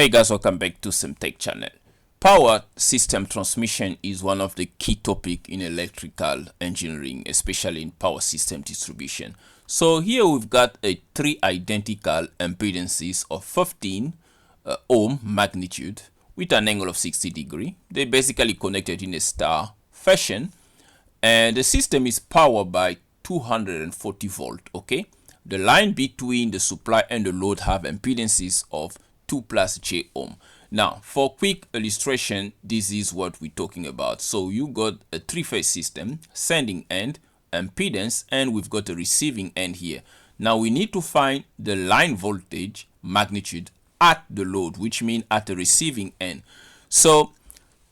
Hey guys, welcome back to CMTEQ channel. Power system transmission is one of the key topics in electrical engineering, especially in power system distribution. So here we've got three identical impedances of 15 ohm magnitude with an angle of 60 degree. They're basically connected in a star fashion, and the system is powered by 240 volt. Okay, the line between the supply and the load have impedances of 2 plus j ohm. Now, for quick illustration, this is what we're talking about. So you got a three-phase system, sending end, impedance, and we've got a receiving end here. Now we need to find the line voltage magnitude at the load, which means at the receiving end. So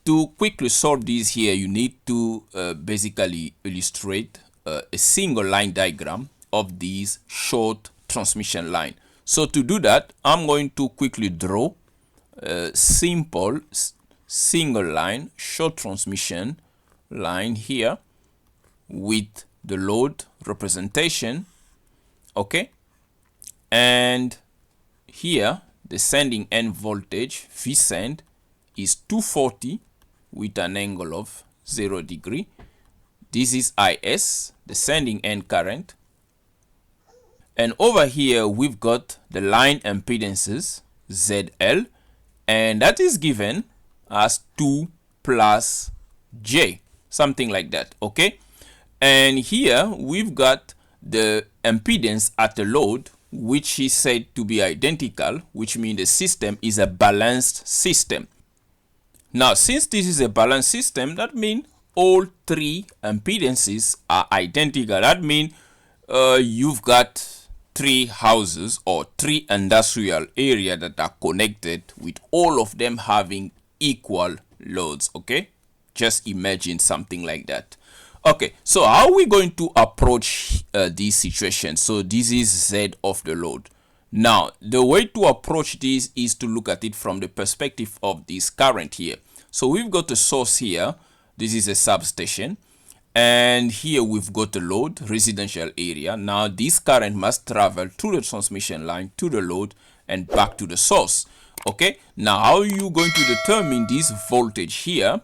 to quickly solve this here, you need to basically illustrate a single line diagram of this short transmission line. So to do that, I'm going to quickly draw a simple single line short transmission line here with the load representation. Okay, and here the sending end voltage V send is 240 with an angle of 0 degree. This is IS, the sending end current. And over here, we've got the line impedances, ZL, and that is given as 2 plus J, something like that, okay? And here, we've got the impedance at the load, which is said to be identical, which means the system is a balanced system. Now, since this is a balanced system, that means all three impedances are identical. That means you've got three houses or three industrial area that are connected with all of them having equal loads. Okay, just imagine something like that. Okay, so how are we going to approach this situation? So this is Z of the load. Now the way to approach this is to look at it from the perspective of this current here. So we've got a source here. This is a substation. And here we've got the load, residential area. Now this current must travel through the transmission line to the load and back to the source. Okay, now how are you going to determine this voltage here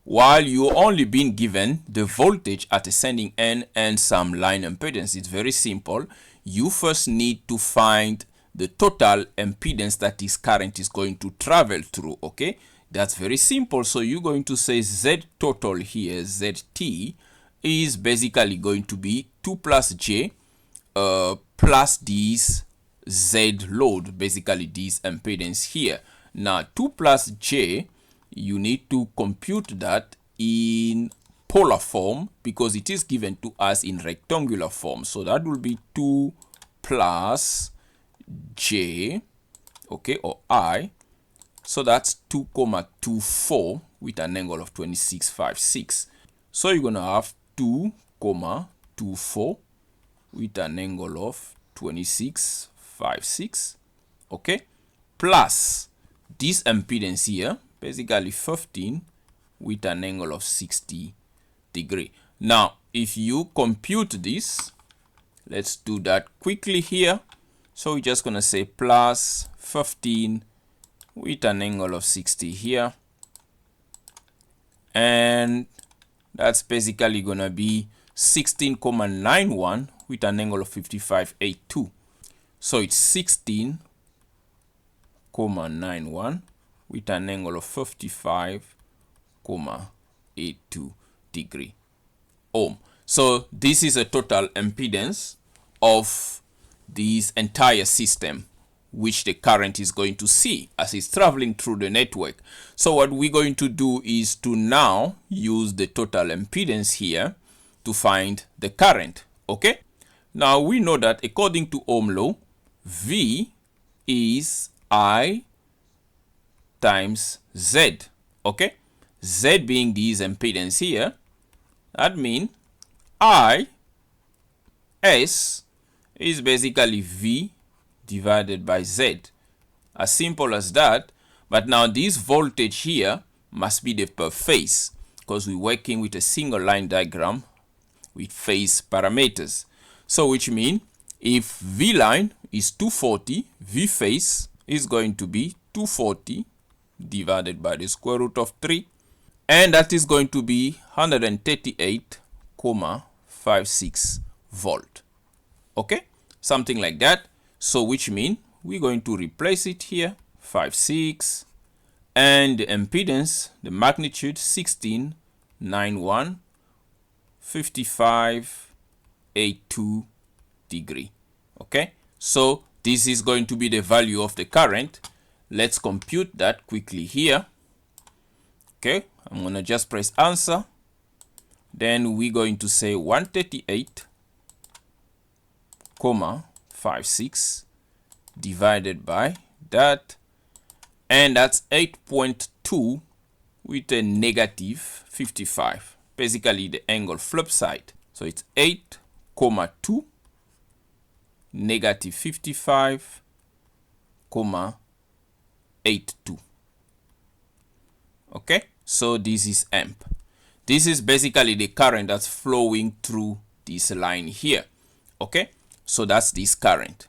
while you only been given the voltage at the sending end and some line impedance? It's very simple. You first need to find the total impedance that this current is going to travel through. Okay, that's very simple. So you're going to say Z total here, ZT, is basically going to be 2 plus J plus this Z load, basically this impedance here. Now 2 plus J, you need to compute that in polar form because it is given to us in rectangular form. So that will be 2 plus J, okay, or I. So that's 2,24 with an angle of 26.56. So you're going to have 2,24 with an angle of 26.56. Okay. Plus this impedance here, basically 15 with an angle of 60 degree. Now, if you compute this, let's do that quickly here. So we're just going to say plus 15 with an angle of 60 here, and that's basically gonna be 16,91 with an angle of 55.82. So it's 16,91 with an angle of 55.82 degree ohm. So this is a total impedance of this entire system, which the current is going to see as it's traveling through the network. So what we're going to do is to now use the total impedance here to find the current. Okay, now we know that according to Ohm law, V is I times Z. Okay, Z being this impedance here, that means I S is basically V divided by Z. As simple as that. But now this voltage here must be the per phase because we're working with a single line diagram with phase parameters. So which means if V line is 240, V phase is going to be 240 divided by the square root of 3, and that is going to be 138.56 volt. Okay, something like that. So which means we're going to replace it here, 56, and the impedance, the magnitude 1691 55.82 degree. Okay, so this is going to be the value of the current. Let's compute that quickly here. Okay, I'm gonna just press answer. Then we're going to say 138.56 divided by that, and that's 8.2 with a negative 55, basically the angle flip side. So it's 8.2 negative 55.82. Okay, so this is amp. This is basically the current that's flowing through this line here. Okay, so that's this current.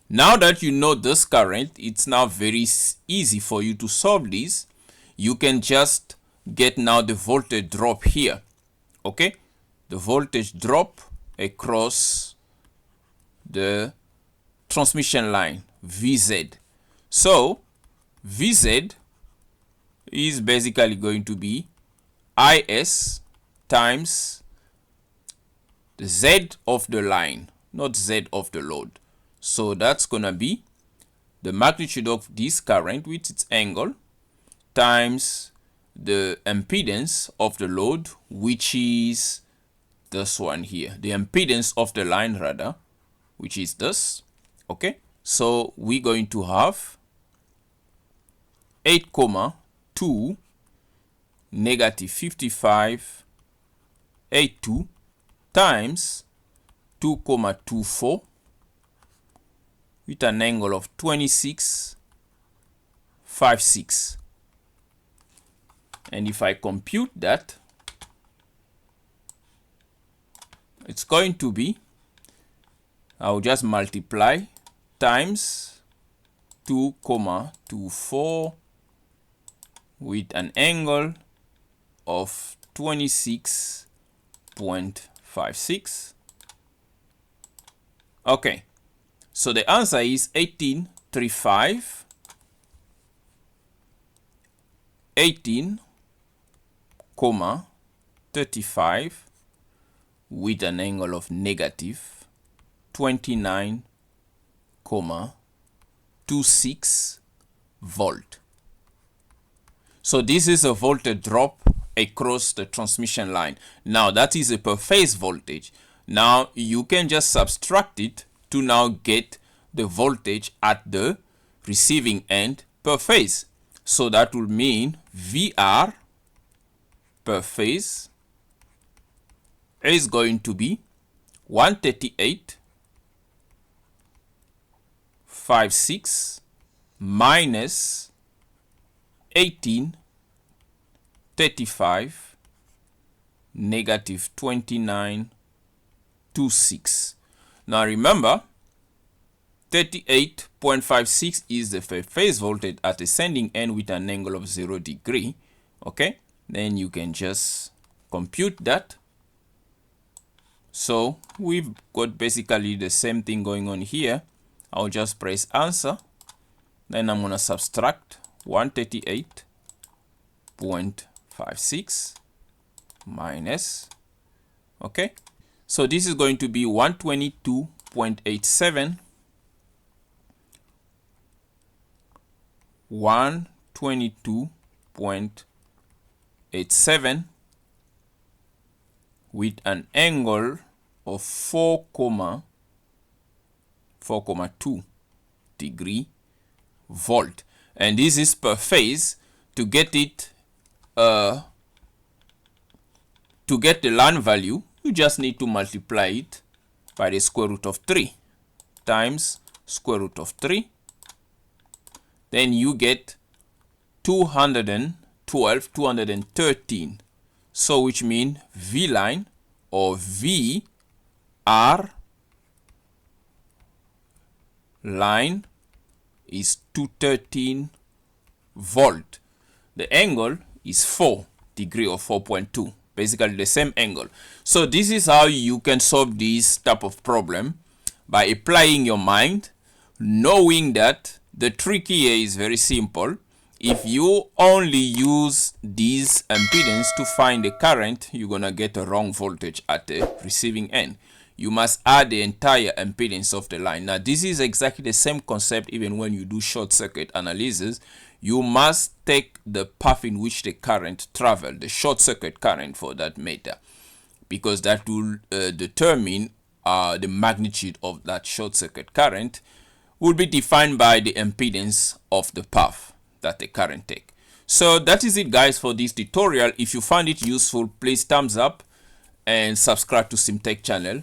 Now that you know this current, it's now very easy for you to solve this. You can just get now the voltage drop here. Okay, the voltage drop across the transmission line, VZ. So VZ is basically going to be IS times the Z of the line, not Z of the load. So that's gonna be the magnitude of this current with its angle times the impedance of the load, which is this one here, the impedance of the line rather, which is this. Okay, so we're going to have 8.2 negative 55.82 times 2.24 with an angle of 26.56. And if I compute that, it's going to be, I'll just multiply times 2.24 with an angle of 26.56. Okay, so the answer is 18.35, 18.35 with an angle of negative 29.26 volt. So this is a voltage drop across the transmission line. Now that is a per phase voltage. Now you can just subtract it to now get the voltage at the receiving end per phase. So that will mean VR per phase is going to be 138.56 minus 18.35 negative 29.26. Now remember, 38.56 is the phase voltage at ascending end with an angle of 0 degree. Okay, then you can just compute that. So we've got basically the same thing going on here. I'll just press answer. Then I'm going to subtract 138.56 minus. Okay, so this is going to be 122.87. 122.87 with an angle of 4.2 degree volt, and this is per phase. To get it to get the line value, you just need to multiply it by the square root of 3 times square root of 3. Then you get 212, 213. So which means V line or VR line is 213 volt. The angle is 4 degree or 4.2, basically the same angle. So this is how you can solve this type of problem, by applying your mind, knowing that the trick here is very simple. If you only use this impedance to find the current, you're gonna get a wrong voltage at the receiving end. You must add the entire impedance of the line. Now this is exactly the same concept even when you do short circuit analysis. You must take the path in which the current travel, the short circuit current for that matter, because that will determine the magnitude of that short circuit current will be defined by the impedance of the path that the current take. So that is it, guys, for this tutorial. If you find it useful, please thumbs up and subscribe to CMTEQ channel.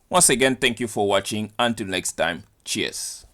Once again, thank you for watching. Until next time, cheers.